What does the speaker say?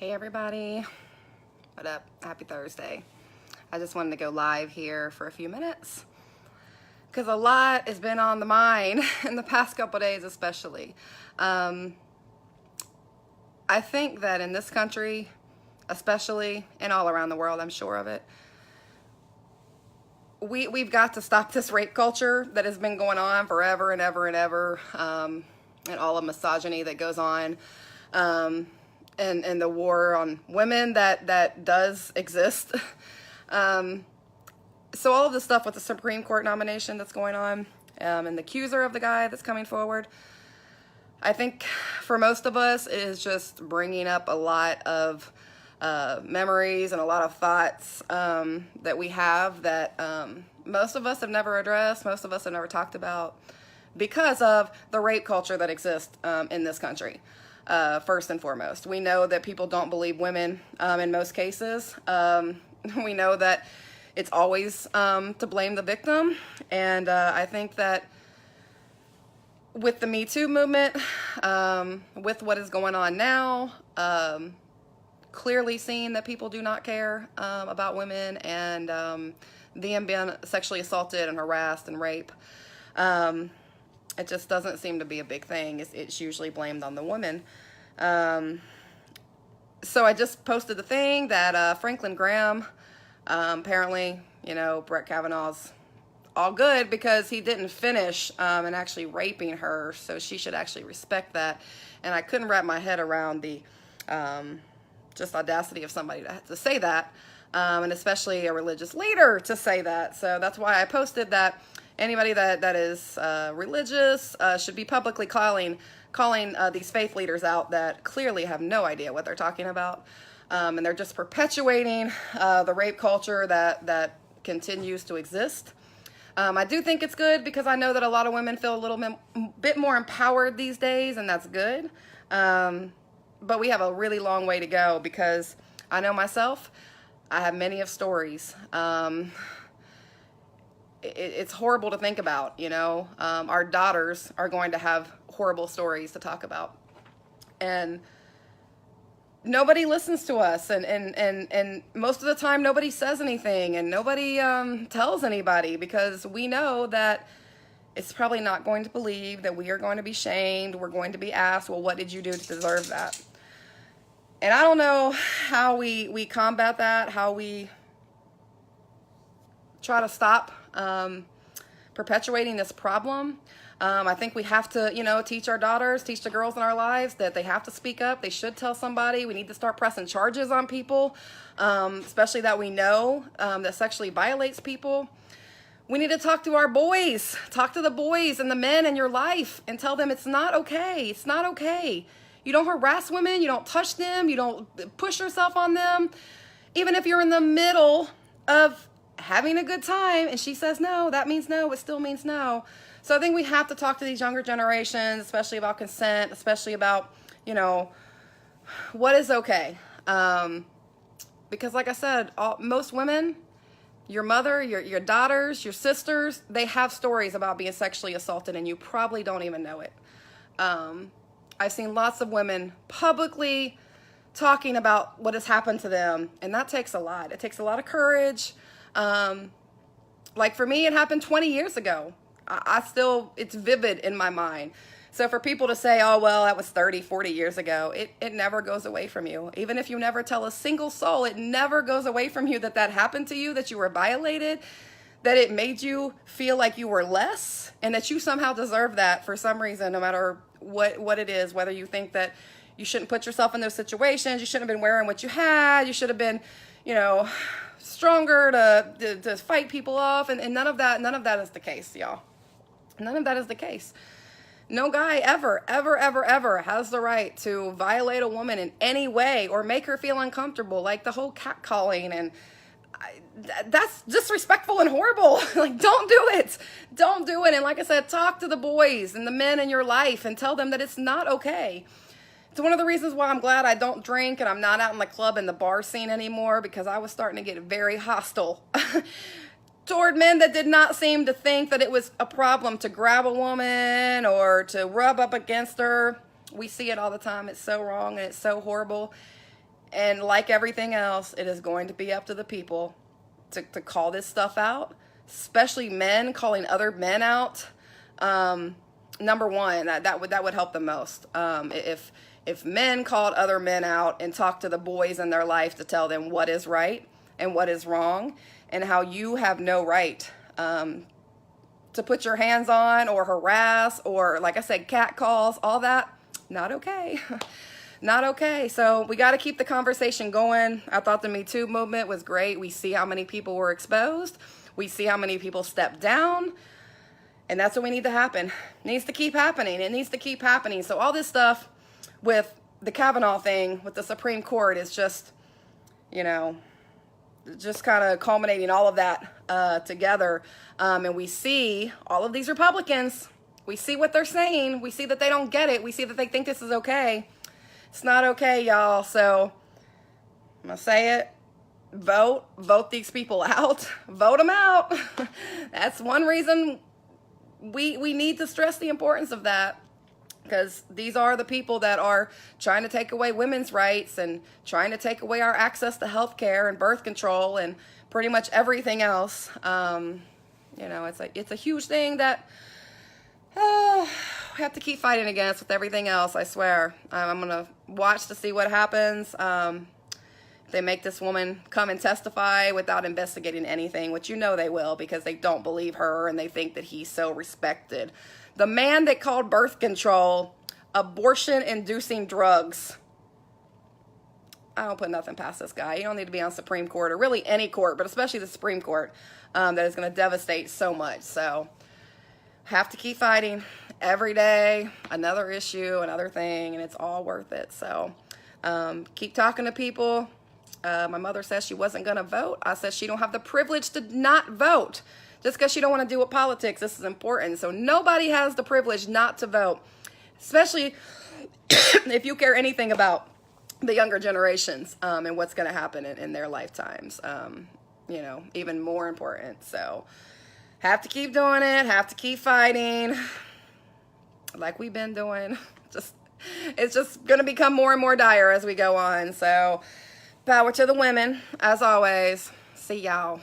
Hey everybody, what up? Happy Thursday. I just wanted to go live here for a few minutes because a lot has been on the mind in the past couple days especially. I think that in this country, especially, and all around the world, I'm sure of it, we've got to stop this rape culture that has been going on forever and ever and ever, and all the misogyny that goes on. And the war on women that does exist. So all of the stuff with the Supreme Court nomination that's going on, and the accuser of the guy that's coming forward, I think for most of us it is just bringing up a lot of memories and a lot of thoughts that we have that most of us have never addressed, most of us have never talked about because of the rape culture that exists in this country. First and foremost, we know that people don't believe women in most cases. We know that it's always to blame the victim, and I think that with the Me Too movement, with what is going on now, clearly seeing that people do not care about women and them being sexually assaulted and harassed and raped. It just doesn't seem to be a big thing. It's usually blamed on the woman. So I just posted the thing that Franklin Graham, apparently, Brett Kavanaugh's all good because he didn't finish and actually raping her, so she should actually respect that. And I couldn't wrap my head around the just audacity of somebody to say that, and especially a religious leader to say that. So that's why I posted that. Anybody that is religious should be publicly calling these faith leaders out that clearly have no idea what they're talking about. And they're just perpetuating the rape culture that continues to exist. I do think it's good because I know that a lot of women feel a little bit more empowered these days, and that's good. But we have a really long way to go because I know myself, I have many of stories. It's horrible to think about, our daughters are going to have horrible stories to talk about, and nobody listens to us, and most of the time nobody says anything, and nobody tells anybody because we know that it's probably not going to believe, that we are going to be shamed, we're going to be asked, well, what did you do to deserve that? And I don't know how we combat that, how we try to stop perpetuating this problem. I think we have to, teach our daughters, teach the girls in our lives that they have to speak up. They should tell somebody. We need to start pressing charges on people, especially that we know that sexually violates people. We need to talk to our boys, talk to the boys and the men in your life and tell them it's not okay. It's not okay. You don't harass women. You don't touch them. You don't push yourself on them. Even if you're in the middle of having a good time and she says no, that means no. It still means no. So I think we have to talk to these younger generations, especially about consent, especially about, what is okay. Because like I said, most women, your mother, your daughters, your sisters, they have stories about being sexually assaulted and you probably don't even know it. I've seen lots of women publicly talking about what has happened to them, and that takes a lot. It takes a lot of courage. Like for me, it happened 20 years ago. It's vivid in my mind. So for people to say, oh, well, that was 30, 40 years ago, it never goes away from you. Even if you never tell a single soul, it never goes away from you that happened to you, that you were violated, that it made you feel like you were less, and that you somehow deserve that for some reason, no matter what it is, whether you think that you shouldn't put yourself in those situations, you shouldn't have been wearing what you had, you should have been, stronger to fight people off, and none of that is the case, y'all. None of that is the case. No guy ever has the right to violate a woman in any way or make her feel uncomfortable, like the whole catcalling, and that's disrespectful and horrible. Like, don't do it. Don't do it. And like I said, talk to the boys and the men in your life and tell them that it's not okay. It's one of the reasons why I'm glad I don't drink and I'm not out in the club and the bar scene anymore, because I was starting to get very hostile toward men that did not seem to think that it was a problem to grab a woman or to rub up against her. We see it all the time. It's so wrong and it's so horrible. And like everything else, it is going to be up to the people to call this stuff out, especially men calling other men out. Number one, that would help the most. If men called other men out and talked to the boys in their life to tell them what is right and what is wrong, and how you have no right to put your hands on or harass or, like I said, cat calls, all that, not okay. Not okay. So we got to keep the conversation going. I thought the Me Too movement was great. We see how many people were exposed. We see how many people stepped down. And that's what we need to happen. It needs to keep happening. It needs to keep happening. So all this stuff with the Kavanaugh thing with the Supreme Court is just, just kind of culminating all of that together. And we see all of these Republicans. We see what they're saying. We see that they don't get it. We see that they think this is okay. It's not okay, y'all. So I'm going to say it. Vote these people out. Vote them out. That's one reason we need to stress the importance of that, because these are the people that are trying to take away women's rights and trying to take away our access to health care and birth control and pretty much everything else. It's a huge thing that we have to keep fighting against with everything else, I swear. I'm going to watch to see what happens. If they make this woman come and testify without investigating anything, which they will, because they don't believe her and they think that he's so respected. The man that called birth control abortion-inducing drugs. I don't put nothing past this guy. You don't need to be on Supreme Court, or really any court, but especially the Supreme Court, that is going to devastate so much. So have to keep fighting every day, another issue, another thing, and it's all worth it. So keep talking to people. My mother says she wasn't going to vote. I said she don't have the privilege to not vote. Just because she don't want to deal with politics, this is important. So nobody has the privilege not to vote, especially if you care anything about the younger generations and what's going to happen in their lifetimes. Even more important. So have to keep doing it, have to keep fighting like we've been doing. It's just going to become more and more dire as we go on. So power to the women, as always. See y'all.